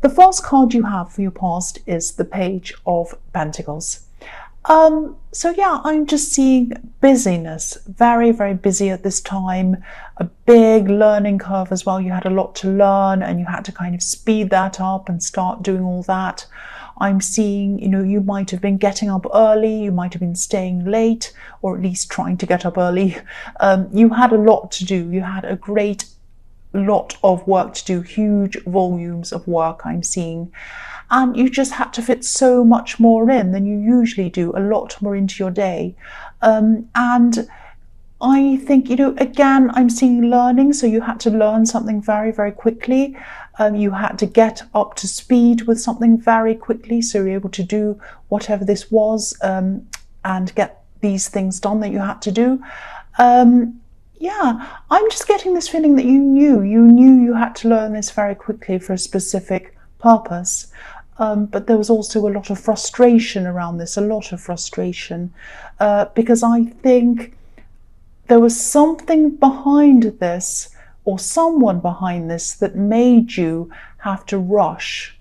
The first card you have for your past is the Page of Pentacles. So yeah, I'm just seeing busyness, very, very busy at this time, a big learning curve as well. You had a lot to learn and you had to kind of speed that up and start doing all that. I'm seeing, you might have been getting up early, you might have been staying late, or at least trying to get up early. You had a lot to do. You had a great lot of work to do, huge volumes of work I'm seeing. And you just had to fit so much more in than you usually do, a lot more into your day. And I think, again, I'm seeing learning. So you had to learn something very, very quickly. You had to get up to speed with something very quickly. So you're able to do whatever this was and get these things done that you had to do. Yeah, I'm just getting this feeling that you knew you had to learn this very quickly for a specific purpose. But there was also a lot of frustration around this, because I think there was something behind this, or someone behind this, that made you have to rush.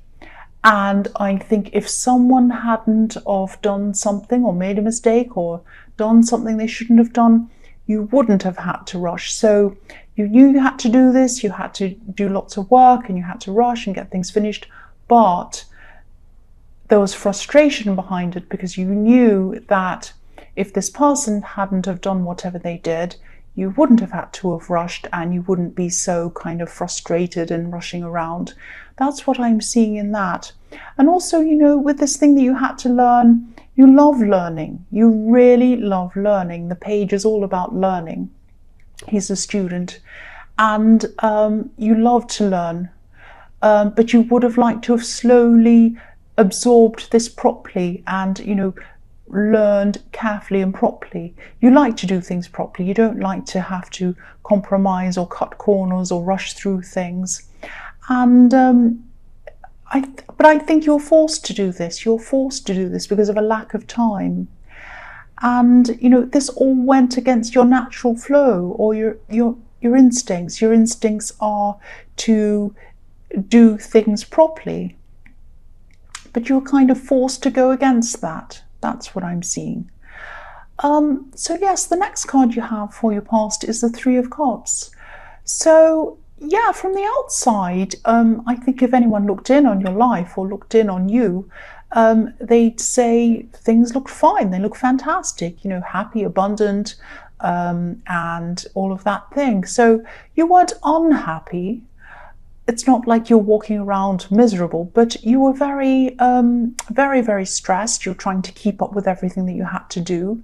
And I think if someone hadn't have done something, or made a mistake, or done something they shouldn't have done, you wouldn't have had to rush. So you knew you had to do this, you had to do lots of work, and you had to rush and get things finished, but there was frustration behind it, because you knew that if this person hadn't have done whatever they did, you wouldn't have had to have rushed, and you wouldn't be so kind of frustrated and rushing around. That's what I'm seeing in that. And also, with this thing that you had to learn, you love learning. You really love learning. The Page is all about learning. He's a student, and you love to learn, but you would have liked to have slowly absorbed this properly and, learned carefully and properly. You like to do things properly. You don't like to have to compromise or cut corners or rush through things. And but I think you're forced to do this. You're forced to do this because of a lack of time. And, this all went against your natural flow, or your instincts. Your instincts are to do things properly. But you're kind of forced to go against that. That's what I'm seeing. So yes, the next card you have for your past is the Three of Cups. So yeah, from the outside, I think if anyone looked in on your life or looked in on you, they'd say things look fine. They look fantastic, happy, abundant, and all of that thing. So you weren't unhappy. It's not like you're walking around miserable, but you were very, very, very stressed. You're trying to keep up with everything that you had to do.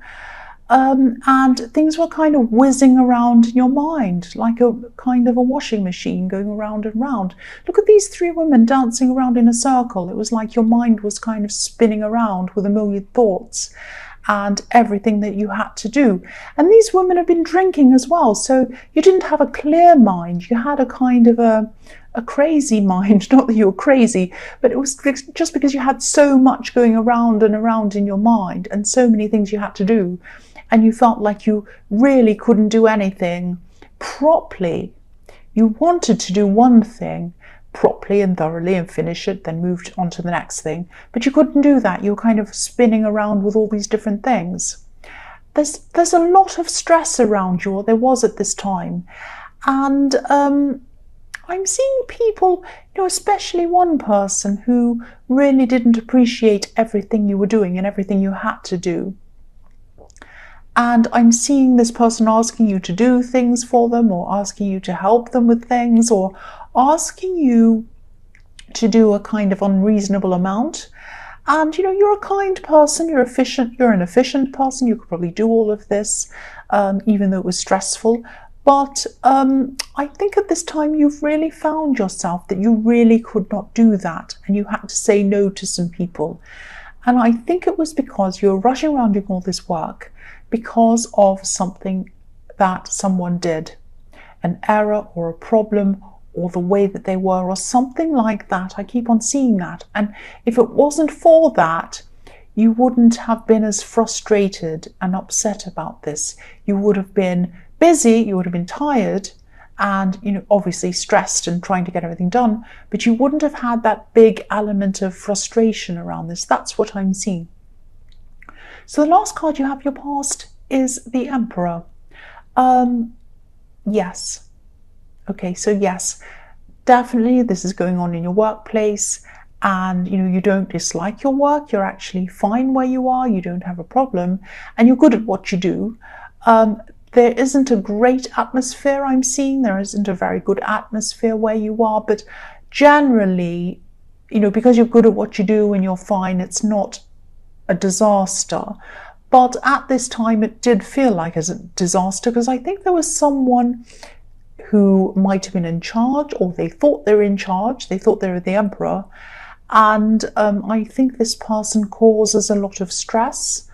And things were kind of whizzing around in your mind, like a kind of a washing machine going around and round. Look at these three women dancing around in a circle. It was like your mind was kind of spinning around with a million thoughts and everything that you had to do. And these women have been drinking as well, so you didn't have a clear mind. You had a kind of a crazy mind. Not that you were crazy, but it was just because you had so much going around and around in your mind and so many things you had to do, and you felt like you really couldn't do anything properly. You wanted to do one thing properly and thoroughly and finish it, then moved on to the next thing, but you couldn't do that. You were kind of spinning around with all these different things. There's a lot of stress around you, or there was at this time, and I'm seeing people, especially one person who really didn't appreciate everything you were doing and everything you had to do. And I'm seeing this person asking you to do things for them, or asking you to help them with things, or asking you to do a kind of unreasonable amount. And, you're a kind person, you're an efficient person, you could probably do all of this, even though it was stressful. But I think at this time you've really found yourself that you really could not do that, and you had to say no to some people. And I think it was because you were rushing around doing all this work because of something that someone did, an error or a problem, or the way that they were, or something like that. I keep on seeing that. And if it wasn't for that, you wouldn't have been as frustrated and upset about this. You would have been busy, you would have been tired, and, obviously stressed and trying to get everything done, but you wouldn't have had that big element of frustration around this. That's what I'm seeing. So the last card you have, your past, is the Emperor. Yes. Okay, so yes, definitely this is going on in your workplace, and you don't dislike your work. You're actually fine where you are. You don't have a problem, and you're good at what you do. There isn't a great atmosphere I'm seeing. There isn't a very good atmosphere where you are, but generally, because you're good at what you do and you're fine, it's not a disaster. But at this time, it did feel like a disaster, because I think there was someone who might have been in charge, or they thought they were in charge. They thought they were the Emperor. And I think this person causes a lot of stress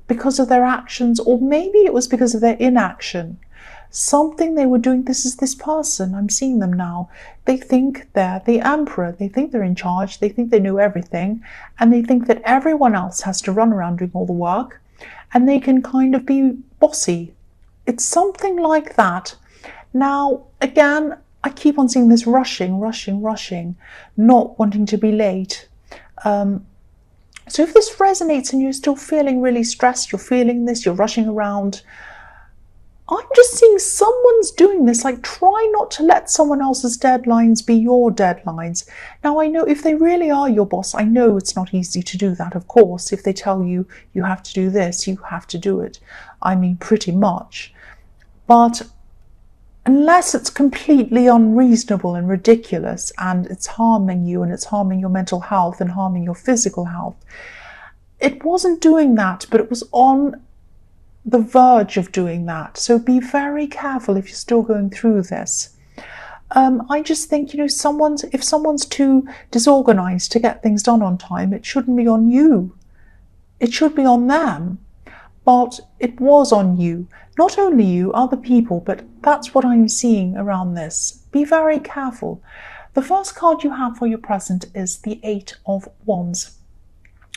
because of their actions, or maybe it was because of their inaction. Something they were doing. This is this person. I'm seeing them now. They think they're the Emperor. They think they're in charge. They think they know everything. And they think that everyone else has to run around doing all the work. And they can kind of be bossy. It's something like that. Now, again, I keep on seeing this rushing, not wanting to be late. So if this resonates and you're still feeling really stressed, you're feeling this, you're rushing around, I'm just seeing someone's doing this. Like, try not to let someone else's deadlines be your deadlines. Now, I know if they really are your boss, I know it's not easy to do that, of course. If they tell you, you have to do this, you have to do it. I mean, pretty much. But unless it's completely unreasonable and ridiculous, and it's harming you, and it's harming your mental health and harming your physical health, it wasn't doing that, but it was on the verge of doing that. So be very careful if you're still going through this. I just think, if someone's too disorganized to get things done on time, it shouldn't be on you. It should be on them. But it was on you. Not only you, other people, but that's what I'm seeing around this. Be very careful. The first card you have for your present is the 8 of Wands.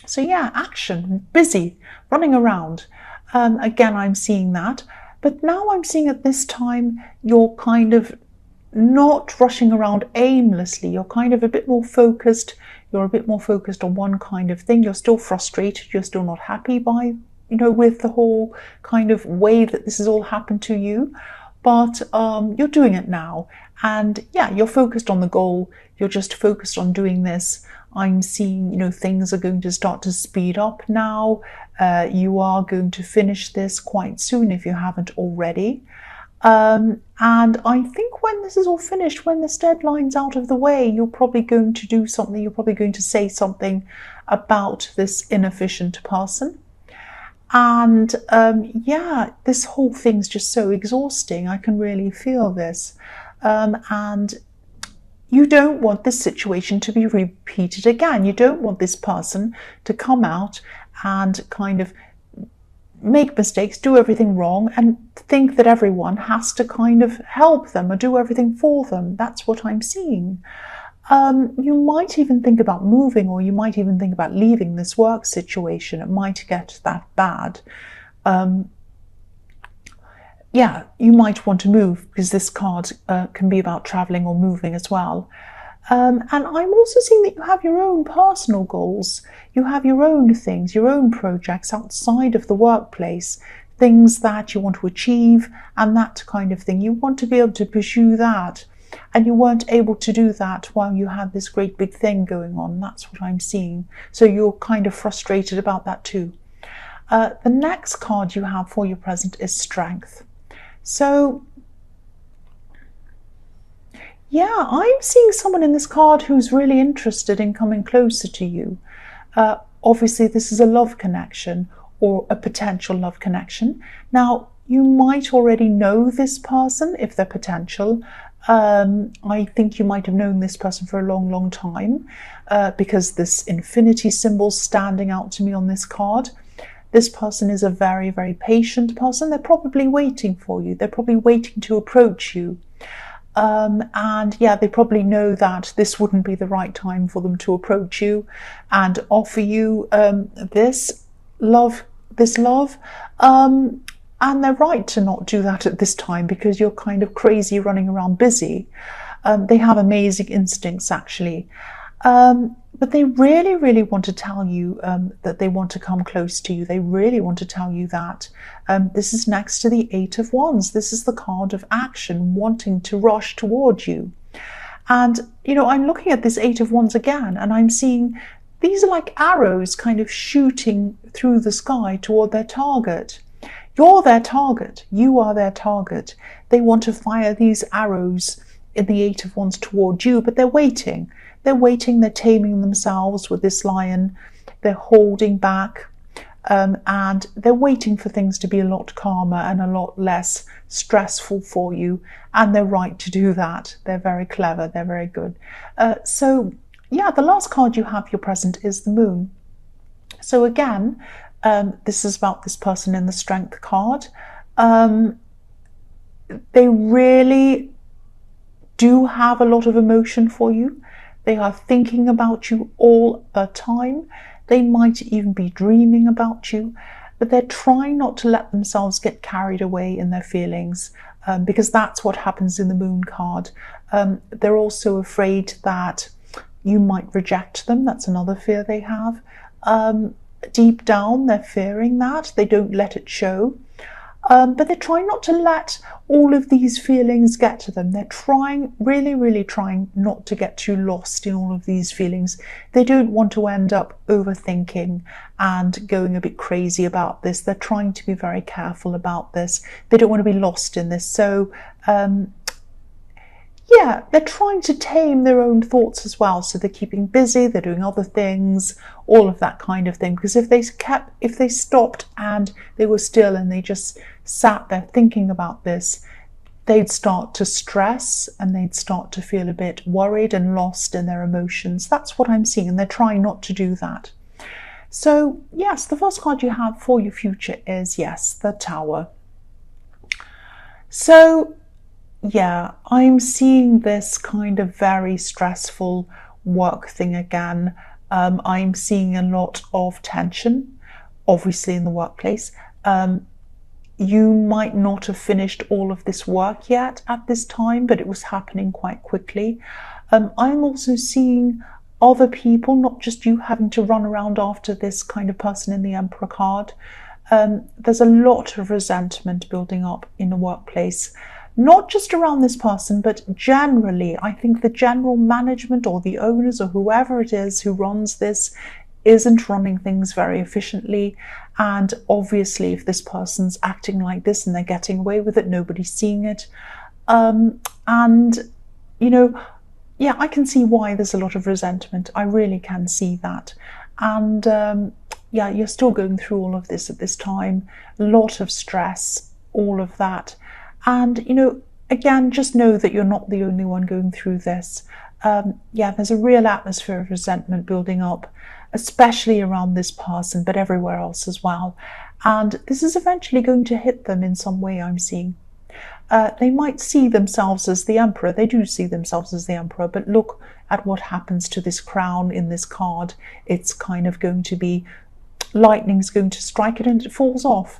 So yeah, action, busy, running around. Again, I'm seeing that. But now I'm seeing at this time, you're kind of not rushing around aimlessly. You're kind of a bit more focused. You're a bit more focused on one kind of thing. You're still frustrated. You're still not happy with the whole kind of way that this has all happened to you. But you're doing it now. And yeah, you're focused on the goal. You're just focused on doing this. I'm seeing, things are going to start to speed up now. You are going to finish this quite soon if you haven't already. And I think when this is all finished, when this deadline's out of the way, you're probably going to do something. You're probably going to say something about this inefficient person. And yeah, this whole thing's just so exhausting. I can really feel this. And you don't want this situation to be repeated again. You don't want this person to come out and kind of make mistakes, do everything wrong, and think that everyone has to kind of help them or do everything for them. That's what I'm seeing. You might even think about moving, or you might even think about leaving this work situation. It might get that bad. Yeah, you might want to move, because this card can be about traveling or moving as well. And I'm also seeing that you have your own personal goals. You have your own things, your own projects outside of the workplace, things that you want to achieve and that kind of thing. You want to be able to pursue that. And you weren't able to do that while you had this great big thing going on. That's what I'm seeing. So you're kind of frustrated about that too. The next card you have for your present is Strength. So yeah, I'm seeing someone in this card who's really interested in coming closer to you. Obviously, this is a love connection, or a potential love connection. Now, you might already know this person if they're potential. I think you might have known this person for a long, long time, because this infinity symbol's standing out to me on this card. This person is a very, very patient person. They're probably waiting for you. They're probably waiting to approach you. And yeah, they probably know that this wouldn't be the right time for them to approach you and offer you this love. And they're right to not do that at this time because you're kind of crazy running around busy. They have amazing instincts, actually. But they really, really want to tell you that they want to come close to you. They really want to tell you that. This is next to the Eight of Wands. This is the card of action, wanting to rush toward you. And, you know, I'm looking at this Eight of Wands again, and I'm seeing these are like arrows kind of shooting through the sky toward their target. You're their target. You are their target. They want to fire these arrows in the Eight of Wands toward you, but they're waiting. They're waiting, they're taming themselves with this lion, they're holding back, and they're waiting for things to be a lot calmer and a lot less stressful for you. And they're right to do that. They're very clever, they're very good. So yeah, the last card you have, your present, is the Moon. So again, this is about this person in the Strength card. They really do have a lot of emotion for you. They are thinking about you all the time. They might even be dreaming about you, but they're trying not to let themselves get carried away in their feelings, because that's what happens in the Moon card. They're also afraid that you might reject them. That's another fear they have. Deep down, they're fearing that. They don't let it show. But they're trying not to let all of these feelings get to them. They're trying, really, really trying not to get too lost in all of these feelings. They don't want to end up overthinking and going a bit crazy about this. They're trying to be very careful about this. They don't want to be lost in this. So, yeah, they're trying to tame their own thoughts as well. So they're keeping busy, they're doing other things, all of that kind of thing. Because if they stopped and they were still and they just sat there thinking about this, they'd start to stress and they'd start to feel a bit worried and lost in their emotions. That's what I'm seeing, and they're trying not to do that. So yes, the first card you have for your future is, yes, the Tower. So yeah, I'm seeing this kind of very stressful work thing again. I'm seeing a lot of tension, obviously, in the workplace. You might not have finished all of this work yet at this time, but it was happening quite quickly. I'm also seeing other people, not just you, having to run around after this kind of person in the Emperor card. There's a lot of resentment building up in the workplace. Not just around this person, but generally. I think the general management or the owners or whoever it is who runs this isn't running things very efficiently. And obviously, if this person's acting like this and they're getting away with it, nobody's seeing it. And, you know, yeah, I can see why there's a lot of resentment. I really can see that. And yeah, you're still going through all of this at this time. A lot of stress, all of that. And, you know, again, just know that you're not the only one going through this. Yeah, there's a real atmosphere of resentment building up, especially around this person, but everywhere else as well. And this is eventually going to hit them in some way, I'm seeing. They might see themselves as the Emperor. They do see themselves as the Emperor, but look at what happens to this crown in this card. It's kind of going to be, lightning's going to strike it and it falls off.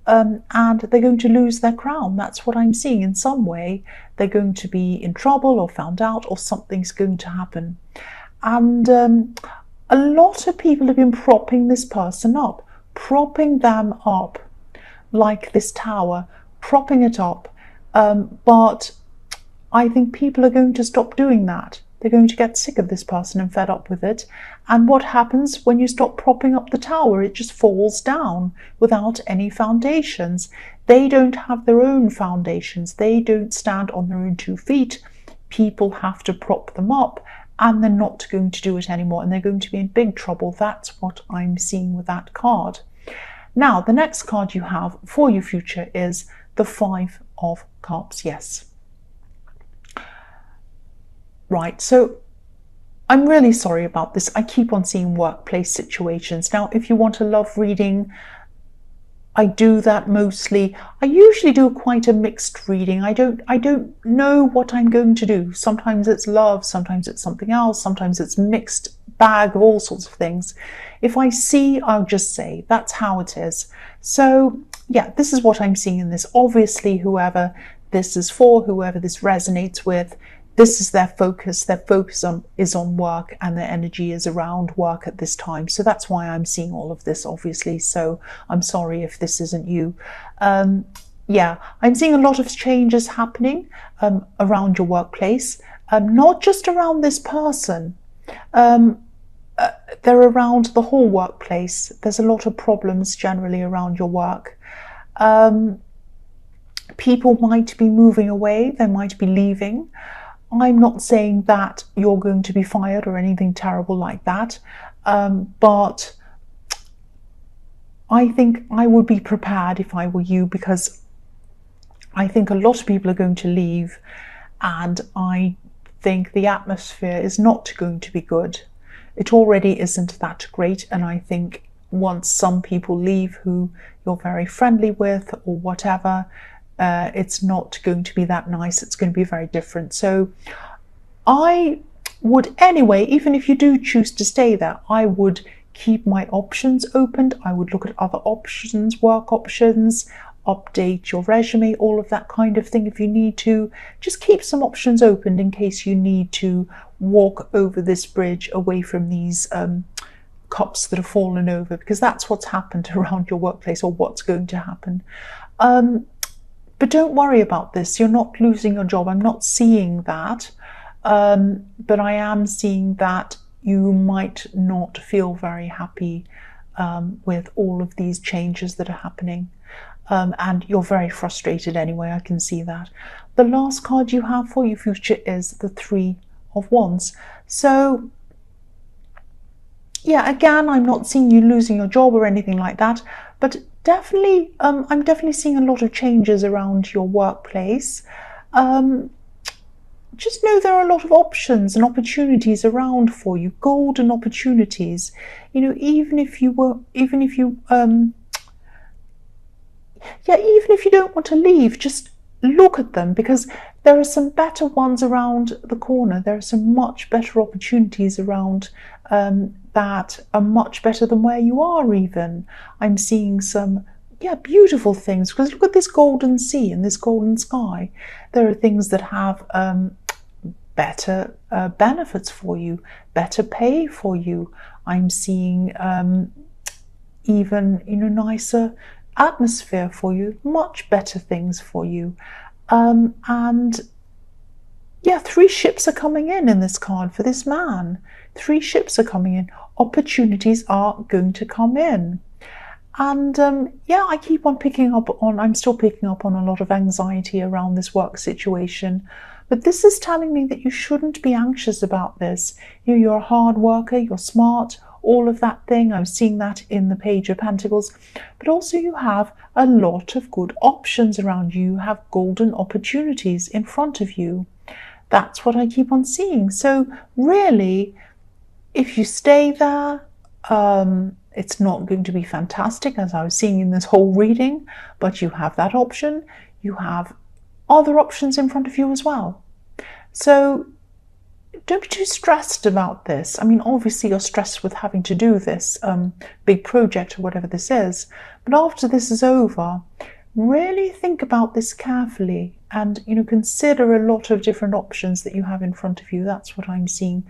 And they're going to lose their crown. That's what I'm seeing. In some way, they're going to be in trouble or found out, or something's going to happen. And a lot of people have been propping this person up, propping them up, like this tower, propping it up. But I think people are going to stop doing that. They're going to get sick of this person and fed up with it. And what happens when you stop propping up the tower? It just falls down without any foundations. They don't have their own foundations. They don't stand on their own 2 feet. People have to prop them up, and they're not going to do it anymore, and they're going to be in big trouble. That's what I'm seeing with that card. Now, the next card you have for your future is the Five of Cups. Yes. Right, so I'm really sorry about this. I keep on seeing workplace situations. Now, if you want a love reading, I do that mostly. I usually do quite a mixed reading. I don't know what I'm going to do. Sometimes it's love, sometimes it's something else, sometimes it's mixed bag of all sorts of things. If I see, I'll just say that's how it is. So yeah, this is what I'm seeing in this. Obviously, whoever this is for, whoever this resonates with, this is their focus. Their focus is on work, and their energy is around work at this time. So that's why I'm seeing all of this, obviously. So I'm sorry if this isn't you. Yeah, I'm seeing a lot of changes happening around your workplace, not just around this person. They're around the whole workplace. There's a lot of problems generally around your work. People might be moving away, they might be leaving. I'm not saying that you're going to be fired or anything terrible like that, but I think I would be prepared if I were you, because I think a lot of people are going to leave, and I think the atmosphere is not going to be good. It already isn't that great, and I think once some people leave who you're very friendly with or whatever, it's not going to be that nice. It's going to be very different. So I would anyway, even if you do choose to stay there, I would keep my options opened. I would look at other options, work options, update your resume, all of that kind of thing. If you need to, just keep some options open in case you need to walk over this bridge away from these cups that have fallen over, because that's what's happened around your workplace, or what's going to happen. But don't worry about this. You're not losing your job. I'm not seeing that. But I am seeing that you might not feel very happy with all of these changes that are happening. And you're very frustrated anyway, I can see that. The last card you have for your future is the Three of Wands. So, yeah, again, I'm not seeing you losing your job or anything like that, but definitely, I'm definitely seeing a lot of changes around your workplace. Just know there are a lot of options and opportunities around for you, golden opportunities. You know, even if you don't want to leave, just look at them, because there are some better ones around the corner. There are some much better opportunities around that are much better than where you are even. I'm seeing some beautiful things, because look at this golden sea and this golden sky. There are things that have better benefits for you, better pay for you. I'm seeing even nicer atmosphere for you, much better things for you. And yeah, 3 ships are coming in this card for this man. 3 ships are coming in. Opportunities are going to come in. And yeah, I'm still picking up on a lot of anxiety around this work situation. But this is telling me that you shouldn't be anxious about this. You're a hard worker, you're smart, all of that thing. I'm seeing that in the Page of Pentacles. But also you have a lot of good options around you. You have golden opportunities in front of you. That's what I keep on seeing. So really, if you stay there, it's not going to be fantastic, as I was seeing in this whole reading, but you have that option. You have other options in front of you as well. So don't be too stressed about this. I mean, obviously you're stressed with having to do this big project or whatever this is, but after this is over, really think about this carefully and consider a lot of different options that you have in front of you. That's what I'm seeing.